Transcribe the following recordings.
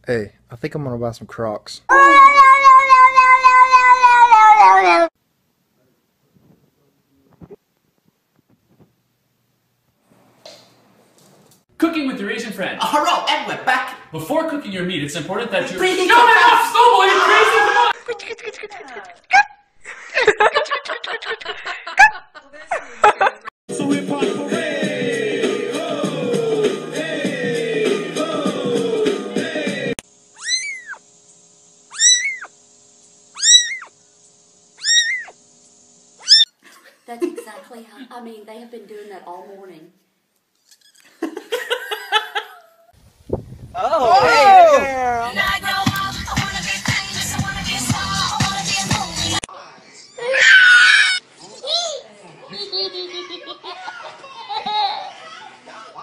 Hey, I think I'm gonna buy some Crocs. Cooking with your Asian friend. Hello, and we're back. Before cooking your meat, it's important that you... Breathing Shut it off, Snowball, you crazy! So hip hop parade. Oh, hey, oh, hey. That's exactly how, I mean, they have been doing that all morning. Oh, hey, girl.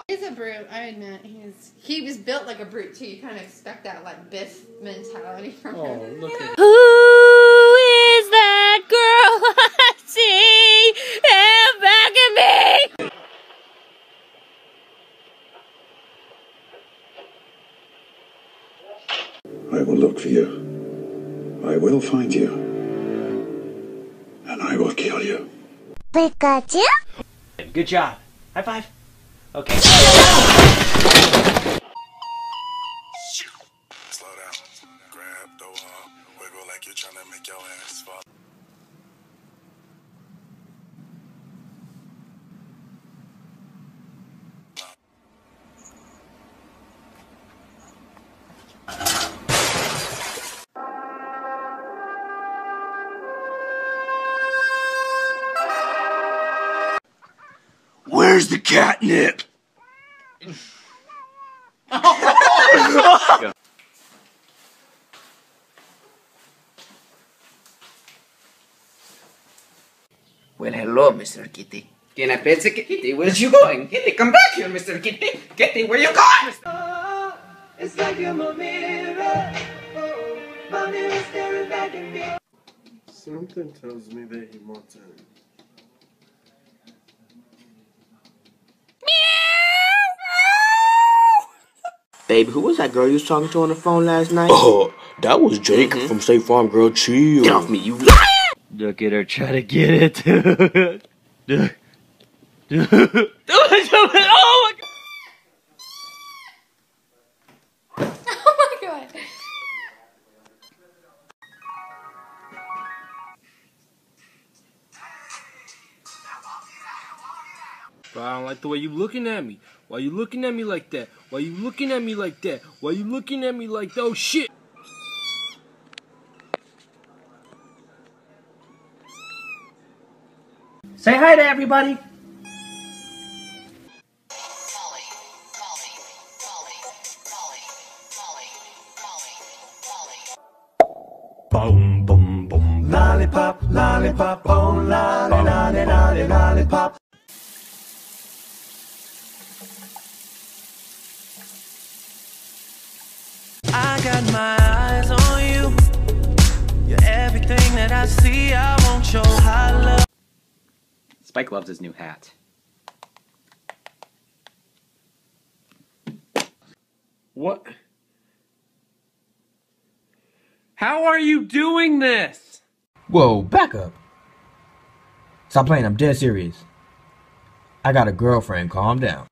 He's a brute, I admit. He was built like a brute too. You kind of expect that like Biff mentality from him. Oh, look at Who is that girl I see back at me? I will look for you. I will find you. And I will kill you. Pikachu? Good job. High five. Okay. Slow down. Grab the wall. Wiggle like you're trying to make your ass fall. Where's the catnip? Well, hello, Mr. Kitty. Can I pet the kitty? Where's you going? Kitty, come back here, Mr. Kitty. Kitty, where you going? Oh, it's like you're my mirror. Oh, my mirror staring back at me. Something tells me that he wants in. Baby, who was that girl you was talking to on the phone last night? Oh, that was Jake from State Farm. Girl, chill. Get off me, you liar! Look at her try to get it. Oh my God. Oh my god. Bro, I don't like the way you looking at me. Why you looking at me like that? Why you looking at me like that? Why you looking at me like that? Oh shit! Say hi to everybody. Boom, boom, boom. Lollipop, lollipop, oh, lolly, lolly, lolly, lollipop. I got my eyes on you. You're everything that I see. I want your high love. Spike loves his new hat. What? How are you doing this? Whoa, back up. Stop playing, I'm dead serious. I got a girlfriend, calm down.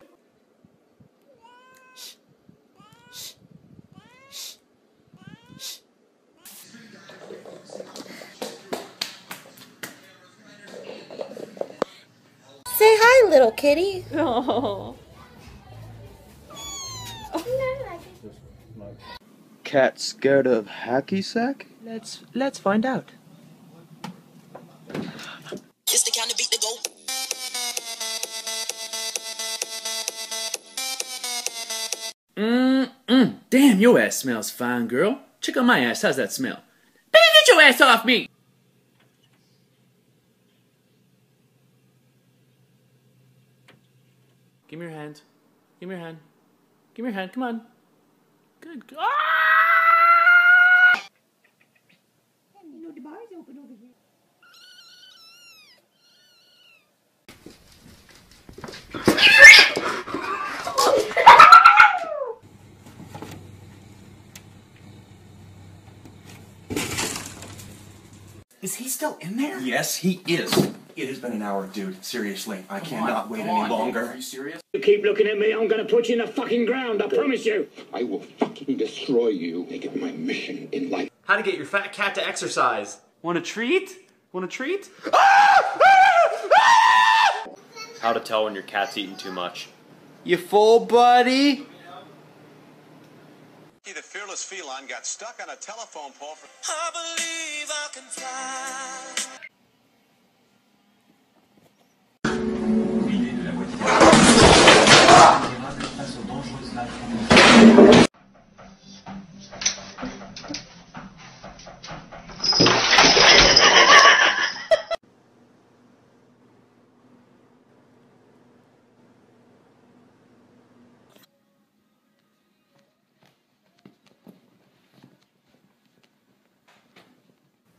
Say hi, little kitty. Oh. Cat scared of hacky sack? Let's find out. It's the kind of beat to go. Damn, your ass smells fine, girl. Check out my ass. How's that smell? Baby, get your ass off me! Give me your hand. Give me your hand. Give me your hand. Come on. Good. Ah! You know the bar's open over here. Is he still in there? Yes, he is. It has been an hour, dude. Seriously, I cannot wait any longer. Are you serious? You keep looking at me, I'm gonna put you in the fucking ground, I promise you. I will fucking destroy you. Make it my mission in life. How to get your fat cat to exercise. Want a treat? Want a treat? How to tell when your cat's eating too much. You full, buddy? The fearless feline got stuck on a telephone pole for... I believe I can fly.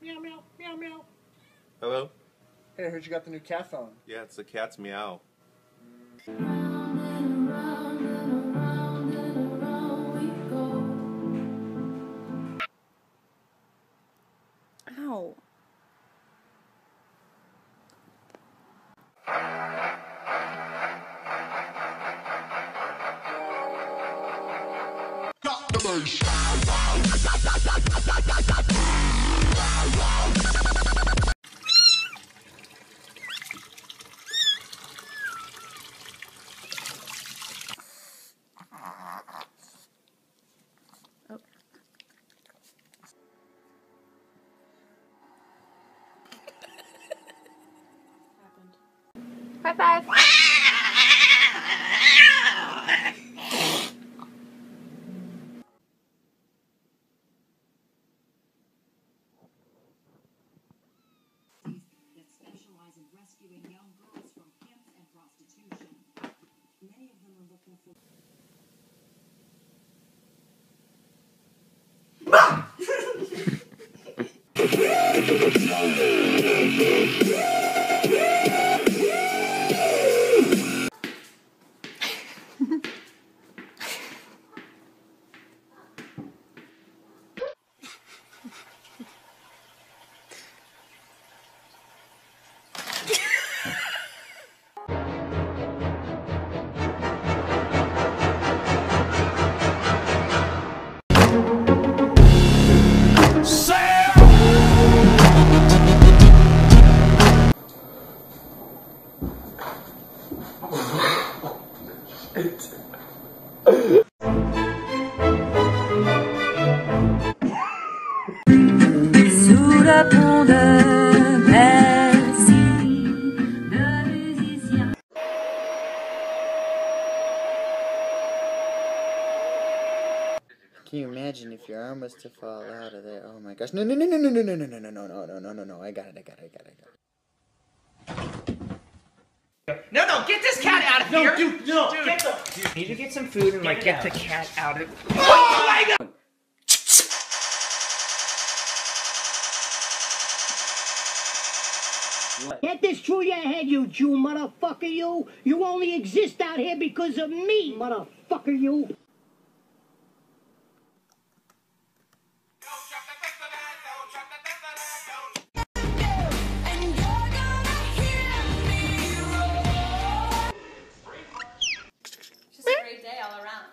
Meow, meow, meow, meow. Hello? Hey, I heard you got the new cat phone. Yeah, it's the cat's meow. Ow. High five. Sous la pont de Bercy, le musicien. Can you imagine if your arm was to fall out of there? Oh my gosh. No, no, no, no, no, no, no, no, no, no, no, no, no, no, no. I got it. No, get this cat out of here! Dude, no, dude. get the... Dude, need to get some food and like get the cat out of... Oh my god! Get this through your head, you Jew motherfucker, you! You only exist out here because of me, motherfucker, you! Just a great day all around.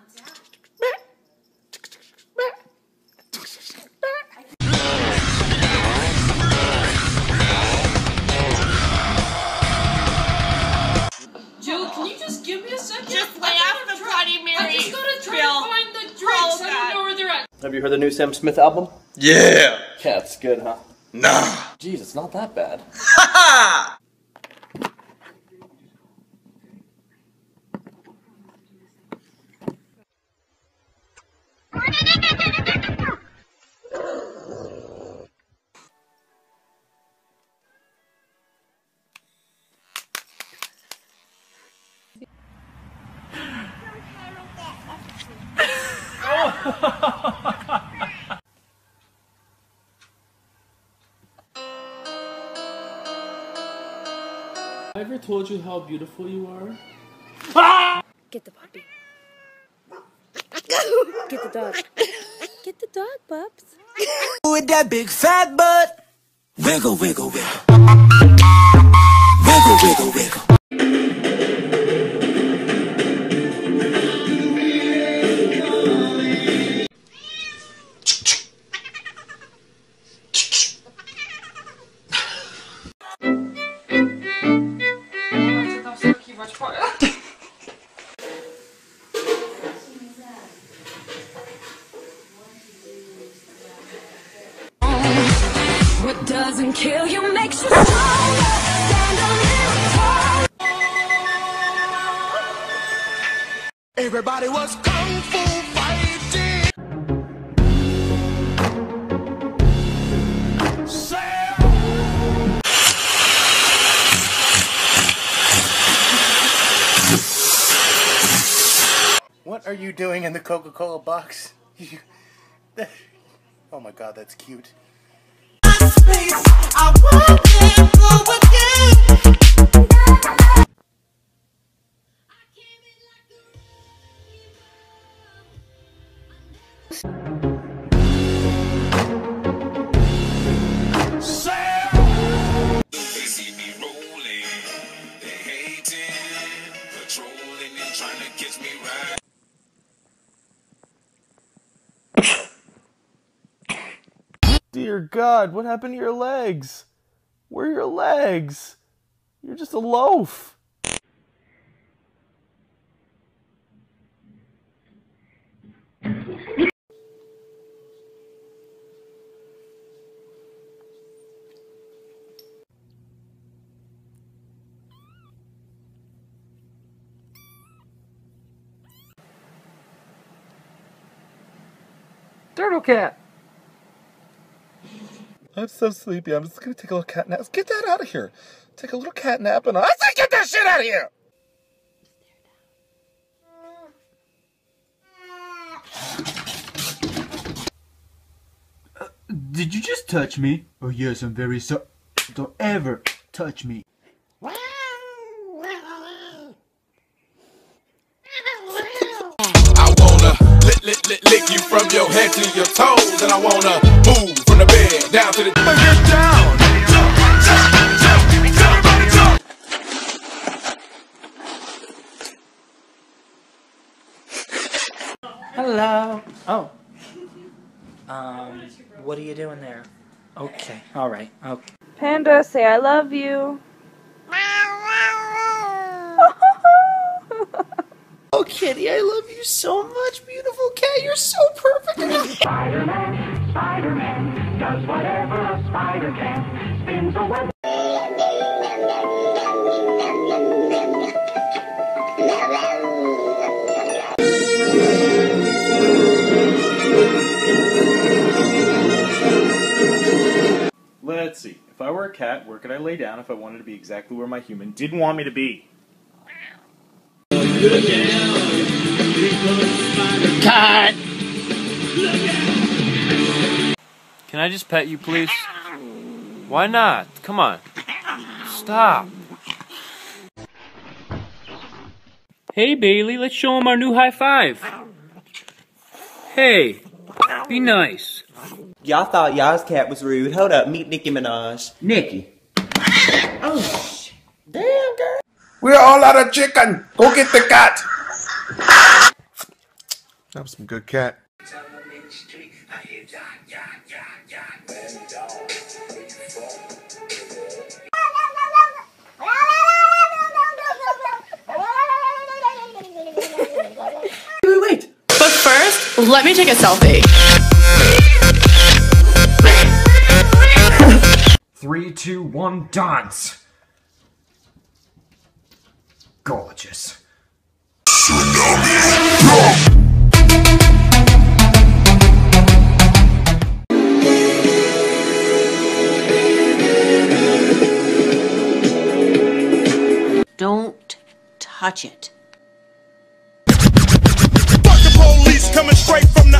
Joe, can you just give me a second? Just lay off the Bloody Mary. I just gotta try Bill. to find the drinks. I don't know where they're at. Have you heard the new Sam Smith album? Yeah! Yeah, it's good, huh? Nah! Jeez, it's not that bad. Ha I ever told you how beautiful you are? Get the puppy. Get the dog. Get the dog, pups. With that big fat butt. Wiggle, wiggle, wiggle. Wiggle, wiggle, wiggle. What doesn't kill you makes you stronger. Stand a little tall. Everybody was kung fu fighting. What are you doing in the Coca-Cola box? Oh my god, that's cute. Dear God, what happened to your legs? Where are your legs? You're just a loaf. Turtle cat. I'm so sleepy. I'm just gonna take a little cat nap. Let's get that out of here. Take a little cat nap and I say get that shit out of here! Did you just touch me? Oh yes, I'm very sorry. Don't ever touch me. I wanna lick you from your head to your toes, and I wanna move from the bed down to the. Get down. Everybody jump. Hello. Oh. What are you doing there? Okay. All right. Okay. Panda, say I love you. Oh, kitty, I love you so much, beautiful cat. You're so perfect. Spider-Man, Spider-Man, does whatever a spider can. Spins a web. Let's see. If I were a cat, where could I lay down if I wanted to be exactly where my human didn't want me to be? Cut! Can I just pet you, please? Why not? Come on. Stop. Hey, Bailey, let's show him our new high five. Hey, be nice. Y'all thought y'all's cat was rude. Hold up, meet Nicki Minaj. Nicki. Oh, damn, girl. We're all out of chicken. Go get the cat. That was some good cat. Wait. But first, let me take a selfie. 3, 2, 1, dance. Gorgeous. Don't touch it. Fuck the police coming straight from the